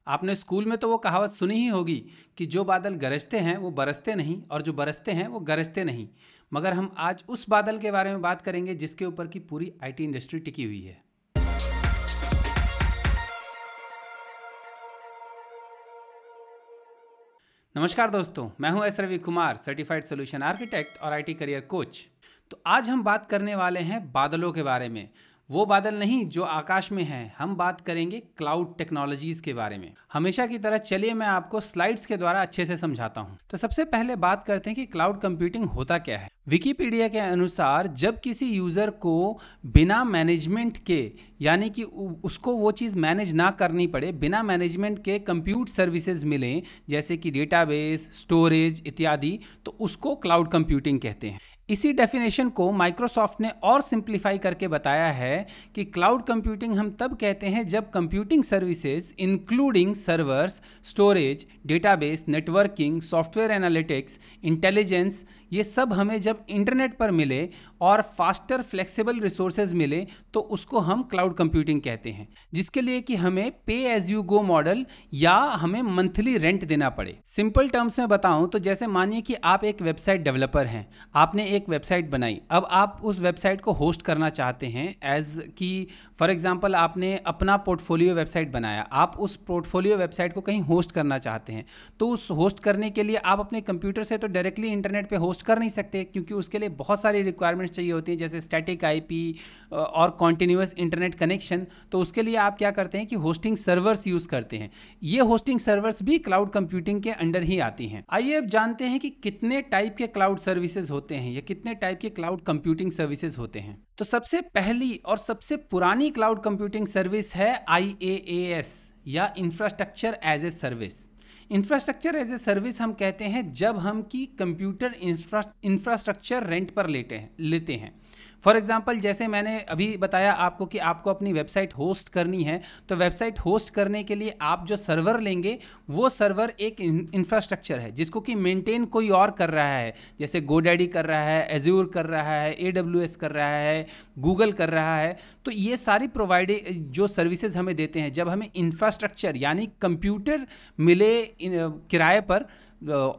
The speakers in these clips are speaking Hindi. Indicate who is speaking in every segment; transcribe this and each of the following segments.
Speaker 1: आपने स्कूल में तो वो कहावत सुनी ही होगी कि जो बादल गरजते हैं वो बरसते नहीं और जो बरसते हैं वो गरजते नहीं। मगर हम आज उस बादल के बारे में बात करेंगे जिसके ऊपर की पूरी आईटी इंडस्ट्री टिकी हुई है। नमस्कार दोस्तों, मैं हूं S Ravi Kumar, certified solution architect और आईटी करियर कोच। तो आज हम बात करने वाले हैं बादलों के बारे में। वो बादल नहीं जो आकाश में हैं, हम बात करेंगे क्लाउड टेक्नोलॉजीज के बारे में। हमेशा की तरह चलिए मैं आपको स्लाइड्स के द्वारा अच्छे से समझाता हूं। तो सबसे पहले बात करते हैं कि क्लाउड कंप्यूटिंग होता क्या है। विकिपीडिया के अनुसार जब किसी यूजर को बिना मैनेजमेंट के, यानी कि उसको वो चीज़ मैनेज ना करनी पड़े, बिना मैनेजमेंट के कंप्यूट सर्विसेज मिलें, जैसे कि डेटाबेस, स्टोरेज इत्यादि, तो उसको क्लाउड कंप्यूटिंग कहते हैं। इसी डेफिनेशन को माइक्रोसॉफ्ट ने और सिंप्लीफाई करके बताया है कि क्लाउड कंप्यूटिंग हम तब कहते हैं जब computing services including servers, storage, database, networking, software analytics, intelligence, ये सब हमें जब इंटरनेट पर मिले और फास्टर फ्लेक्सिबल रिसोर्सेज मिले तो उसको हम क्लाउड कंप्यूटिंग कहते हैं, जिसके लिए कि हमें पे एज यू गो मॉडल या हमें मंथली रेंट देना पड़े। सिंपल टर्म्स में बताऊं तो जैसे मानिए कि आप एक वेबसाइट डेवलपर हैं, आपने एक वेबसाइट बनाई, अब आप उस वेबसाइट को होस्ट करना चाहते हैं। एज की फॉर एग्जांपल आपने अपना पोर्टफोलियो वेबसाइट बनाया, आप उस पोर्टफोलियो वेबसाइट को कहीं होस्ट करना चाहते हैं, तो उस होस्ट करने के लिए आप अपने कंप्यूटर से तो डायरेक्टली इंटरनेट पे होस्ट कर नहीं सकते, क्योंकि उसके लिए बहुत सारी रिक्वायरमेंट्स चाहिए होती हैं, जैसे स्टैटिक आईपी और कॉन्टिन्यूअस इंटरनेट कनेक्शन। तो उसके लिए आप क्या करते हैं कि होस्टिंग सर्वर्स यूज करते हैं। ये होस्टिंग सर्वर्स भी क्लाउड कंप्यूटिंग के अंडर ही आती हैं। आइए अब जानते हैं कि कितने टाइप के क्लाउड सर्विसेज होते हैं या कितने टाइप के क्लाउड कंप्यूटिंग सर्विसेज होते हैं। तो सबसे पहली और सबसे पुरानी क्लाउड कंप्यूटिंग सर्विस है IaaS या infrastructure as a service. Infrastructure as a service हम कहते हैं जब हम की कंप्यूटर इंफ्रास्ट्रक्चर रेंट पर लेते हैं। फॉर एग्जाम्पल जैसे मैंने अभी बताया आपको कि आपको अपनी वेबसाइट होस्ट करनी है, तो वेबसाइट होस्ट करने के लिए आप जो सर्वर लेंगे वो सर्वर एक इंफ्रास्ट्रक्चर है जिसको कि मेंटेन कोई और कर रहा है, जैसे गोडैडी कर रहा है, एज्योर कर रहा है, AWS कर रहा है, गूगल कर रहा है। तो ये सारी प्रोवाइडेड जो सर्विसेज हमें देते हैं, जब हमें इंफ्रास्ट्रक्चर यानी कंप्यूटर मिले किराए पर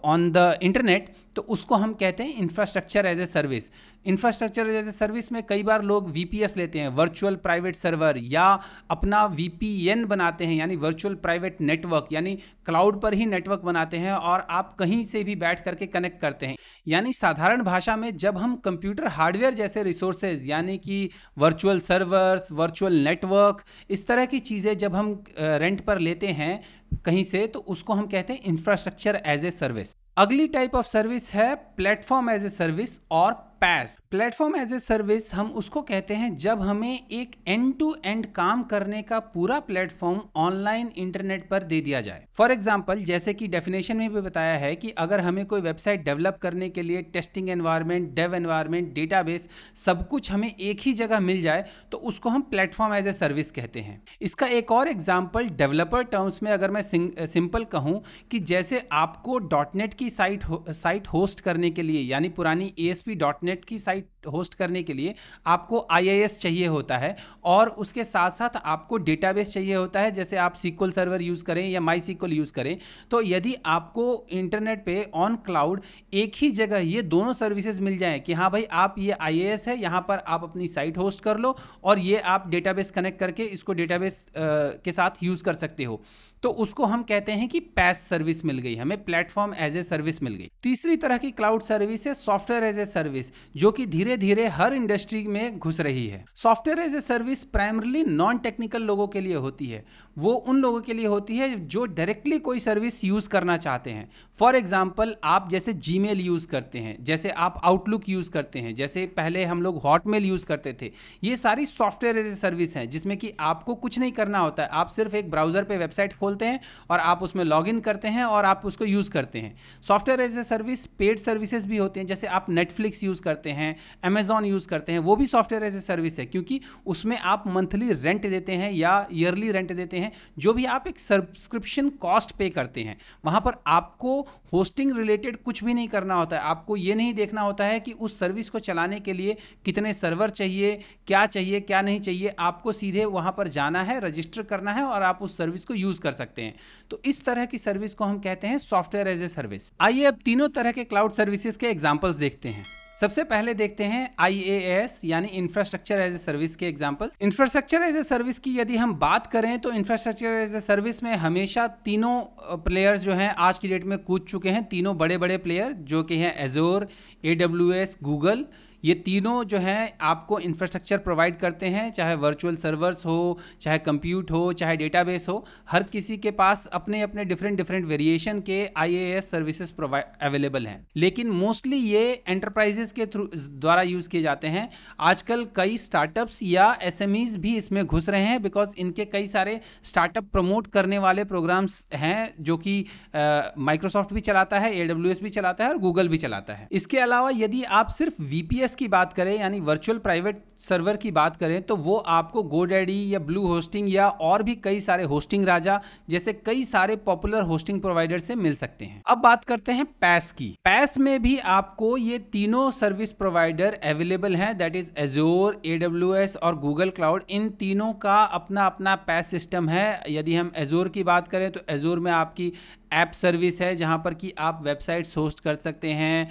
Speaker 1: ऑन द इंटरनेट, तो उसको हम कहते हैं infrastructure as a service. Infrastructure as a service में कई बार लोग VPS लेते हैं, वर्चुअल प्राइवेट सर्वर, या अपना VPN बनाते हैं यानी वर्चुअल प्राइवेट नेटवर्क, यानी क्लाउड पर ही नेटवर्क बनाते हैं और आप कहीं से भी बैठ करके कनेक्ट करते हैं। यानी साधारण भाषा में जब हम कंप्यूटर हार्डवेयर जैसे रिसोर्सेज यानी कि वर्चुअल सर्वर्स, वर्चुअल नेटवर्क, इस तरह की चीज़ें जब हम रेंट पर लेते हैं कहीं से, तो उसको हम कहते हैं इंफ्रास्ट्रक्चर एज ए सर्विस। अगली टाइप ऑफ सर्विस है प्लेटफॉर्म एज ए सर्विस और PaaS। Platform as a service हम उसको कहते हैं जब हमें एक एंड टू एंड काम करने का पूरा प्लेटफॉर्म ऑनलाइन इंटरनेट पर दे दिया जाए। फॉर एग्जांपल जैसे कि डेफिनेशन में भी बताया है कि अगर हमें कोई वेबसाइट डेवलप करने के लिए testing environment, dev environment, database, सब कुछ हमें एक ही जगह मिल जाए, तो उसको हम प्लेटफॉर्म एज ए सर्विस कहते हैं। इसका एक और एग्जाम्पल डेवलपर टर्म्स में अगर मैं सिंपल कहूं कि जैसे आपको .NET की साइट होस्ट करने के लिए, यानी पुरानी ASP.NET की साइट होस्ट करने के लिए आपको IIS चाहिए होता है, और उसके साथ साथ आपको डेटाबेस चाहिए होता है, जैसे आप SQL सर्वर यूज करें या MySQL यूज करें। तो यदि आपको इंटरनेट पे ऑन क्लाउड एक ही जगह ये दोनों सर्विसेज मिल जाएं कि हाँ भाई आप ये IIS है, यहाँ पर आप अपनी साइट होस्ट कर लो और ये आप डेटाबेस कनेक्ट करके इसको डेटाबेस के साथ यूज कर सकते हो, तो उसको हम कहते हैं कि PaaS सर्विस मिल गई, हमें प्लेटफॉर्म एज ए सर्विस मिल गई। तीसरी तरह की क्लाउड सर्विस है सॉफ्टवेयर एज ए सर्विस, जो कि धीरे धीरे हर इंडस्ट्री में घुस रही है। Software as a service primarily non technical लोगों के लिए होती है। वो उन लोगों के लिए होती है जो डायरेक्टली कोई सर्विस यूज करना चाहते हैं। फॉर एग्जाम्पल आप जैसे Gmail यूज करते हैं, जैसे आप आउटलुक यूज करते हैं, जैसे पहले हम लोग हॉटमेल यूज करते थे, ये सारी सॉफ्टवेयर एज ए सर्विस हैं जिसमें कि आपको कुछ नहीं करना होता है, आप सिर्फ एक ब्राउजर पे वेबसाइट खोलते हैं और आप उसमें लॉगिन करते हैं और आप उसको यूज करते हैं। Software as a service paid services भी होते हैं, जैसे आप नेटफ्लिक्स यूज करते हैं, Amazon यूज करते हैं, वो भी सॉफ्टवेयर एज ए सर्विस है, क्योंकि उसमें आप मंथली रेंट देते हैं या ईयरली रेंट देते हैं, जो भी आप एक सब्सक्रिप्शन कॉस्ट पे करते हैं। वहां पर आपको होस्टिंग रिलेटेड कुछ भी नहीं करना होता है, आपको ये नहीं देखना होता है कि उस सर्विस को चलाने के लिए कितने सर्वर चाहिए क्या नहीं चाहिए। आपको सीधे वहां पर जाना है, रजिस्टर करना है और आप उस सर्विस को यूज कर सकते हैं। तो इस तरह की सर्विस को हम कहते हैं सॉफ्टवेयर एज ए सर्विस। आइए अब तीनों तरह के क्लाउड सर्विसेज के एग्जांपल्स देखते हैं। सबसे पहले देखते हैं IaaS यानी इंफ्रास्ट्रक्चर एज ए सर्विस के example. Infrastructure as a service की यदि हम बात करें तो इंफ्रास्ट्रक्चर एज ए सर्विस में हमेशा तीनों प्लेयर्स जो हैं आज की डेट में कूद चुके हैं। तीनों बड़े बड़े प्लेयर जो कि हैं एजोर, AWS, गूगल, ये तीनों जो हैं आपको इंफ्रास्ट्रक्चर प्रोवाइड करते हैं, चाहे वर्चुअल सर्वर्स हो, चाहे कंप्यूट हो, चाहे डेटाबेस हो। हर किसी के पास अपने अपने डिफरेंट वेरिएशन के IaaS सर्विसेज अवेलेबल हैं, लेकिन मोस्टली ये एंटरप्राइजेस के द्वारा यूज किए जाते हैं। आजकल कई स्टार्टअप्स या SMEs भी इसमें घुस रहे हैं, बिकॉज इनके कई सारे स्टार्टअप प्रमोट करने वाले प्रोग्राम्स हैं जो कि माइक्रोसॉफ्ट भी चलाता है, AWS भी चलाता है और गूगल भी चलाता है। इसके अलावा यदि आप सिर्फ VPS की बात करें यानी वर्चुअल प्राइवेट सर्वर की बात करें तो वो आपको GoDaddy या ब्लू होस्टिंग या और भी कई सारे होस्टिंग राजा जैसे कई सारे पॉपुलर होस्टिंग प्रोवाइडर से मिल सकते हैं। अब बात करते हैं PaaS की। PaaS में भी आपको ये तीनों सर्विस प्रोवाइडर अवेलेबल हैं, दैट इज Azure, AWS और Google क्लाउड। इन तीनों का अपना अपना PaaS सिस्टम है। यदि हम Azure की बात करें तो Azure में आपकी ऐप सर्विस है जहां पर कि आप वेबसाइट्स होस्ट कर सकते हैं,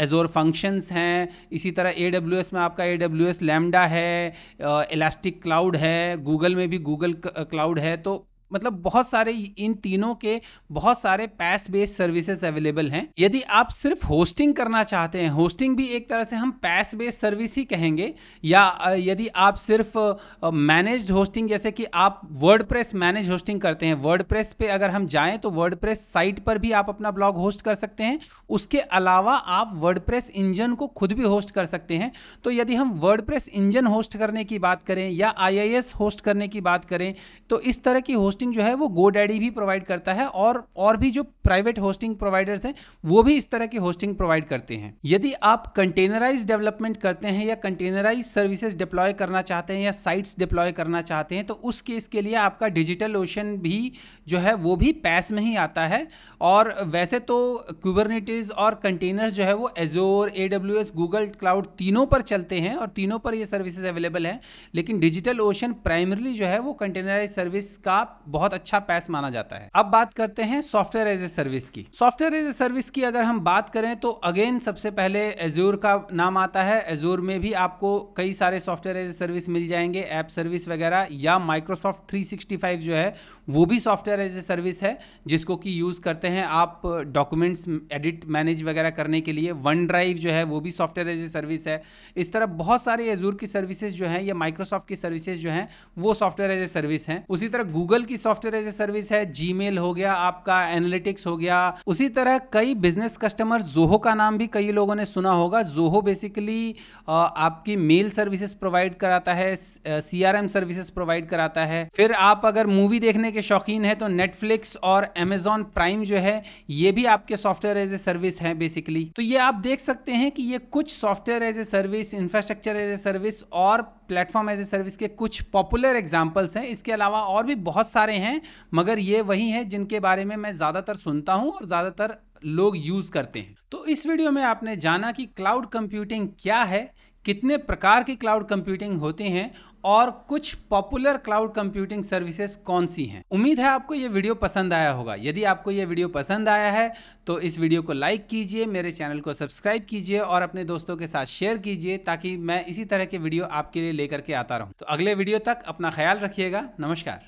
Speaker 1: Azure फंक्शंस हैं। इसी तरह AWS में आपका AWS लैम्डा है, इलास्टिक क्लाउड है, गूगल में भी गूगल क्लाउड है। तो मतलब बहुत सारे इन तीनों के बहुत सारे PaaS बेस्ड सर्विसेज अवेलेबल हैं। यदि आप सिर्फ होस्टिंग करना चाहते हैं, होस्टिंग भी एक तरह से हम PaaS बेस्ड सर्विस ही कहेंगे, या यदि आप सिर्फ मैनेज्ड होस्टिंग जैसे कि आप वर्डप्रेस मैनेज होस्टिंग करते हैं, वर्डप्रेस पे अगर हम जाएं तो वर्डप्रेस साइट पर भी आप अपना ब्लॉग होस्ट कर सकते हैं। उसके अलावा आप वर्डप्रेस इंजन को खुद भी होस्ट कर सकते हैं। तो यदि हम वर्डप्रेस इंजन होस्ट करने की बात करें या IaaS होस्ट करने की बात करें तो इस तरह की होस्टिंग जो है वो GoDaddy भी प्रोवाइड करता है और भी जो प्राइवेट होस्टिंग प्रोवाइडर्स हैं वो भी इस तरह की होस्टिंग प्रोवाइड करते हैं। यदि आप कंटेनराइज डेवलपमेंट करते हैं या कंटेनराइज सर्विसेज डिप्लॉय करना चाहते हैं या साइट्स डिप्लॉय करना चाहते हैं तो उस केस के लिए आपका डिजिटल ओशन भी जो है वो भी PaaS में ही आता है। और वैसे तो Kubernetes और कंटेनर्स जो है वो Azure, AWS, Google क्लाउड तीनों पर चलते हैं और तीनों पर ये सर्विसेज अवेलेबल हैं, लेकिन डिजिटल ओशन प्राइमरली जो है वो कंटेनराइज सर्विस का बहुत अच्छा PaaS माना जाता है। अब बात करते हैं सॉफ्टवेयर एज ए सर्विस की। सॉफ्टवेयर एज ए सर्विस की अगर हम बात करें तो अगेन सबसे पहले Azure का नाम आता है। Azure में भी आपको कई सारे सॉफ्टवेयर एज ए सर्विस मिल जाएंगे, ऐप सर्विस वगैरह, या Microsoft 365 जो है वो भी सॉफ्टवेयर एज ए सर्विस है जिसको कि यूज करते हैं आप डॉक्यूमेंट्स एडिट मैनेज वगैरह करने के लिए। OneDrive जो है वो भी सॉफ्टवेयर एज ए सर्विस है। इस तरह बहुत सारे Azure की सर्विसेज जो हैं या Microsoft की सर्विसेज जो हैं वो सॉफ्टवेयर एज ए सर्विस हैं। उसी तरह गूगल की सॉफ्टवेयर एज ए सर्विस है, Gmail हो गया, आपका एनालिटिक्स हो गया। उसी तरह कई बिजनेस कस्टमर, Zoho का नाम भी कई लोगों ने सुना होगा। Zoho बेसिकली आपकी मेल सर्विसेज प्रोवाइड कराता है, CRM सर्विसेज प्रोवाइड कराता है। फिर आप अगर मूवी देखने के शौकीन है तो Netflix और Amazon प्राइम जो है ये भी आपके सॉफ्टवेयर एज ए सर्विस है बेसिकली। तो ये आप देख सकते हैं कि ये कुछ software as a service, infrastructure as a service और प्लेटफॉर्म एज ए सर्विस के कुछ पॉपुलर एग्जांपल्स हैं। इसके अलावा और भी बहुत सारे हैं, मगर ये वही हैं जिनके बारे में मैं ज्यादातर सुनता हूं और ज्यादातर लोग यूज करते हैं। तो इस वीडियो में आपने जाना कि क्लाउड कंप्यूटिंग क्या है, कितने प्रकार की क्लाउड कंप्यूटिंग होती हैं और कुछ पॉपुलर क्लाउड कंप्यूटिंग सर्विसेज कौन सी हैं। उम्मीद है आपको यह वीडियो पसंद आया होगा। यदि आपको यह वीडियो पसंद आया है तो इस वीडियो को लाइक कीजिए, मेरे चैनल को सब्सक्राइब कीजिए और अपने दोस्तों के साथ शेयर कीजिए ताकि मैं इसी तरह के वीडियो आपके लिए लेकर के आता रहूं। तो अगले वीडियो तक अपना ख्याल रखिएगा। नमस्कार।